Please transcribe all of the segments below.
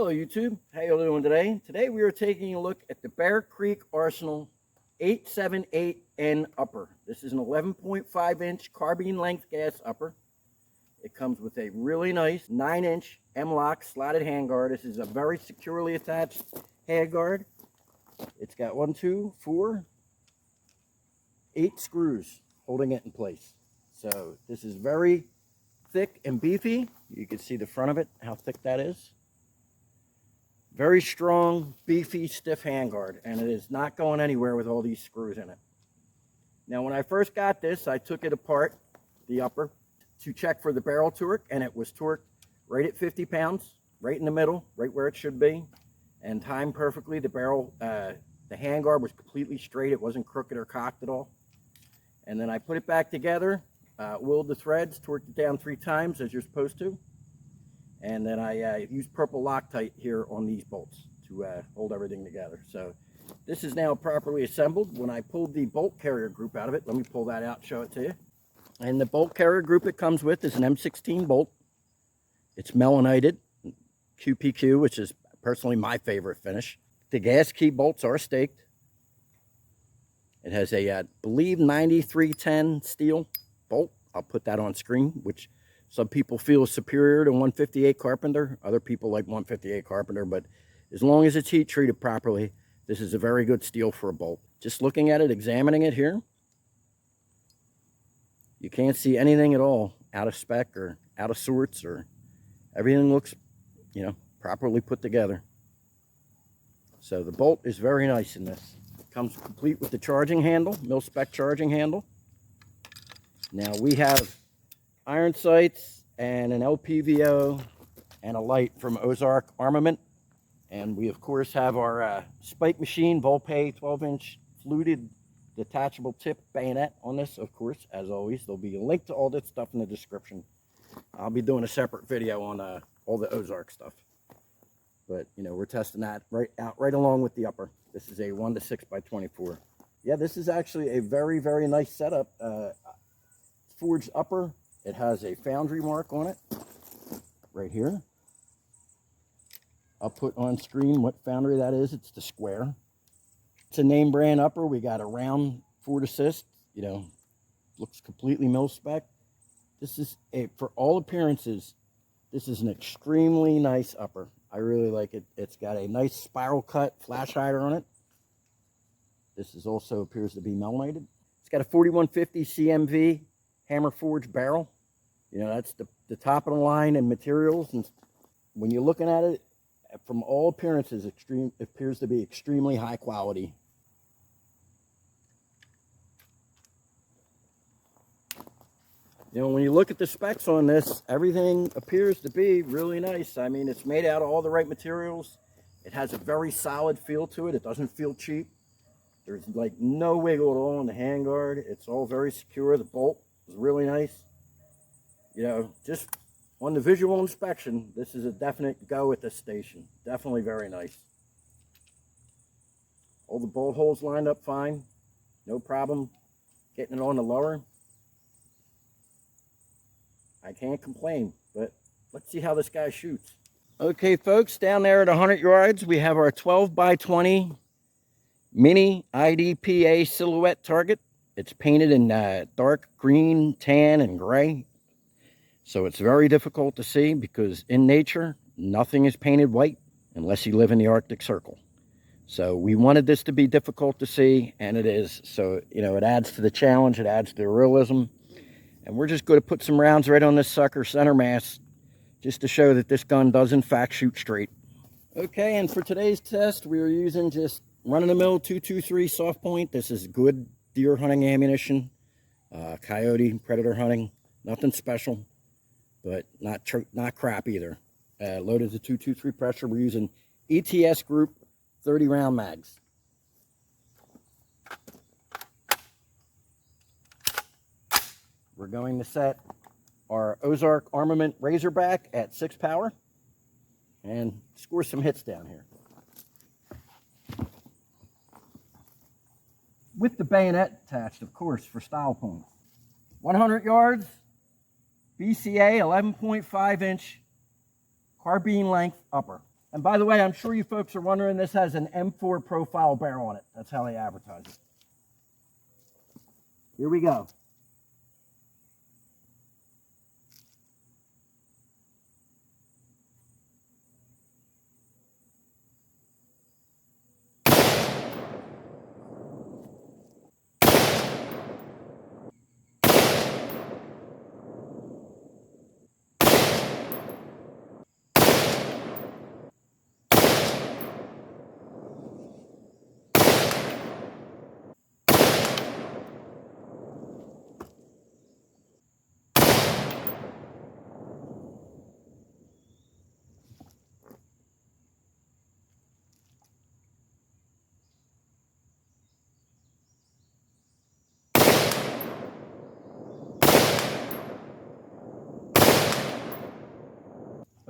Hello YouTube, how you doing today? Today we are taking a look at the Bear Creek Arsenal 878N upper. This is an 11.5 inch carbine length gas upper. It comes with a really nice 9 inch M-LOK slotted handguard. This is a very securely attached handguard. It's got 1, 2, 4, 8 screws holding it in place. So this is very thick and beefy. You can see the front of it, how thick that is. Very strong, beefy, stiff handguard, and it is not going anywhere with all these screws in it. Now, when I first got this, I took it apart, the upper, to check for the barrel torque, and it was torqued right at 50 pounds, right in the middle, right where it should be, and timed perfectly. The barrel, the handguard was completely straight. It wasn't crooked or cocked at all. And then I put it back together, oiled the threads, torqued it down 3 times as you're supposed to. And then I used purple Loctite here on these bolts to hold everything together. So this is now properly assembled. When I pulled the bolt carrier group out of it, let me pull that out and show it to you. And the bolt carrier group it comes with is an M16 bolt. It's melanited QPQ, which is personally my favorite finish. The gas key bolts are staked. It has a, I believe, 9310 steel bolt. I'll put that on screen, which some people feel is superior to 158 Carpenter. Other people like 158 Carpenter, but as long as it's heat treated properly, this is a very good steel for a bolt. Just looking at it, examining it here, you can't see anything at all out of spec or out of sorts, or everything looks, you know, properly put together. So the bolt is very nice in this. It comes complete with the charging handle, mil-spec charging handle. Now we have iron sights and an LPVO and a light from Ozark Armament. And we of course have our spike machine Volpe 12-inch fluted detachable tip bayonet on this, of course, as always. There'll be a link to all this stuff in the description. I'll be doing a separate video on all the Ozark stuff. But, you know, we're testing that right along with the upper. This is a 1:6x24. Yeah, this is actually a very, very nice setup. Forged upper. It has a foundry mark on it right here. I'll put on screen what foundry that is. It's the Square. It's a name brand upper. We got a round forward assist, you know, looks completely mil-spec. This is for all appearances, this is an extremely nice upper. I really like it. It's got a nice spiral cut flash hider on it. This is also appears to be melanated. It's got a 4150 CMV hammer forged barrel. You know, that's the top of the line in materials, and when you're looking at it, from all appearances, it appears to be extremely high quality. You know, when you look at the specs on this, everything appears to be really nice. I mean, it's made out of all the right materials. It has a very solid feel to it. It doesn't feel cheap. There's like no wiggle at all in the handguard. It's all very secure. The bolt is really nice. You know, just on the visual inspection, this is a definite go at this station. Definitely very nice. All the bolt holes lined up fine. No problem getting it on the lower. I can't complain, but let's see how this guy shoots. Okay, folks, down there at 100 yards, we have our 12x20 mini IDPA silhouette target. It's painted in dark green, tan, and gray. So it's very difficult to see because in nature, nothing is painted white unless you live in the Arctic Circle. So we wanted this to be difficult to see, and it is. So, you know, it adds to the challenge, it adds to the realism. And we're just going to put some rounds right on this sucker center mass just to show that this gun does in fact shoot straight. Okay, and for today's test, we are using just run-of-the-mill 223 soft point. This is good deer hunting ammunition, coyote, predator hunting, nothing special, but not crap either. Loaded to 223 pressure. We're using ETS Group 30 round mags. We're going to set our Ozark Armament Razorback at 6 power and score some hits down here. With the bayonet attached, of course, for style points. 100 yards, BCA 11.5 inch carbine length upper. And by the way, I'm sure you folks are wondering, this has an M4 profile barrel on it. That's how they advertise it. Here we go.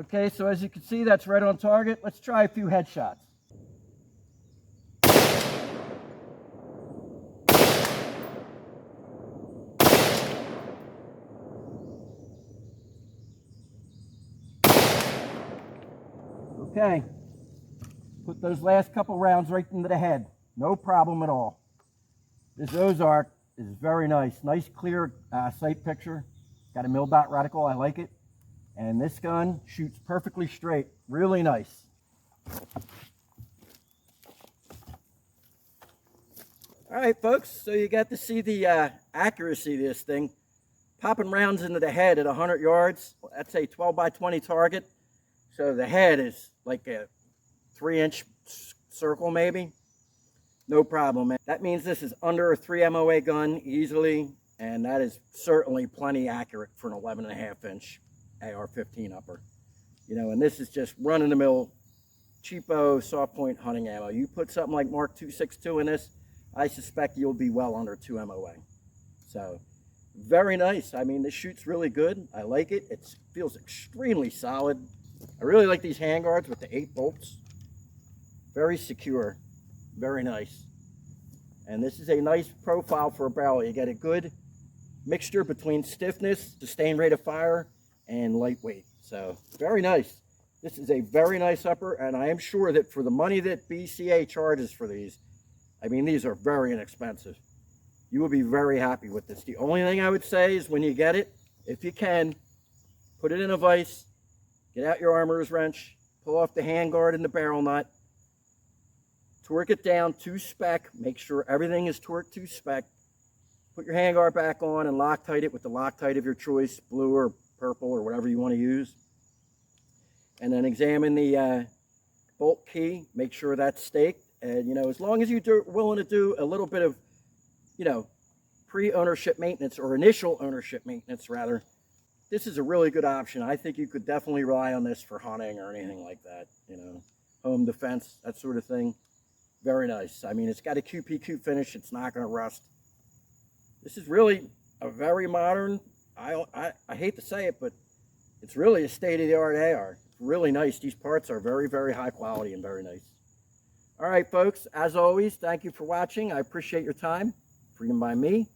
Okay, so as you can see, that's right on target. Let's try a few headshots. Okay, put those last couple rounds right into the head. No problem at all. This Ozark is very nice. Nice clear sight picture. Got a mil-dot reticle, I like it. And this gun shoots perfectly straight. Really nice. All right, folks, so you got to see the accuracy of this thing. Popping rounds into the head at 100 yards. That's a 12 by 20 target. So the head is like a 3-inch circle maybe. No problem, man. That means this is under a 3 MOA gun easily, and that is certainly plenty accurate for an 11.5-inch AR-15 upper. You know, and this is just run-of-the-mill, cheapo, soft point hunting ammo. You put something like Mark 262 in this, I suspect you'll be well under 2 MOA. So, very nice. I mean, this shoots really good. I like it. It feels extremely solid. I really like these handguards with the 8 bolts. Very secure. Very nice. And this is a nice profile for a barrel. You get a good mixture between stiffness, sustained rate of fire, and lightweight. So, very nice. This is a very nice upper, and I am sure that for the money that BCA charges for these, I mean, these are very inexpensive. You will be very happy with this. The only thing I would say is when you get it, if you can, put it in a vise, get out your armorer's wrench, pull off the handguard and the barrel nut, torque it down to spec, make sure everything is torqued to spec, put your handguard back on and Loctite it with the Loctite of your choice, blue or purple or whatever you want to use. And then examine the bolt key, make sure that's staked. And, you know, as long as you're willing to do a little bit of, you know, pre-ownership maintenance or initial ownership maintenance rather, this is a really good option. I think you could definitely rely on this for hunting or anything like that, you know, home defense, that sort of thing. Very nice. I mean, it's got a QPQ finish. It's not going to rust. This is really a very modern, I hate to say it, but it's really a state-of-the-art AR. It's really nice. These parts are very, very high quality and very nice. All right, folks, as always, thank you for watching. I appreciate your time. Freedom by me.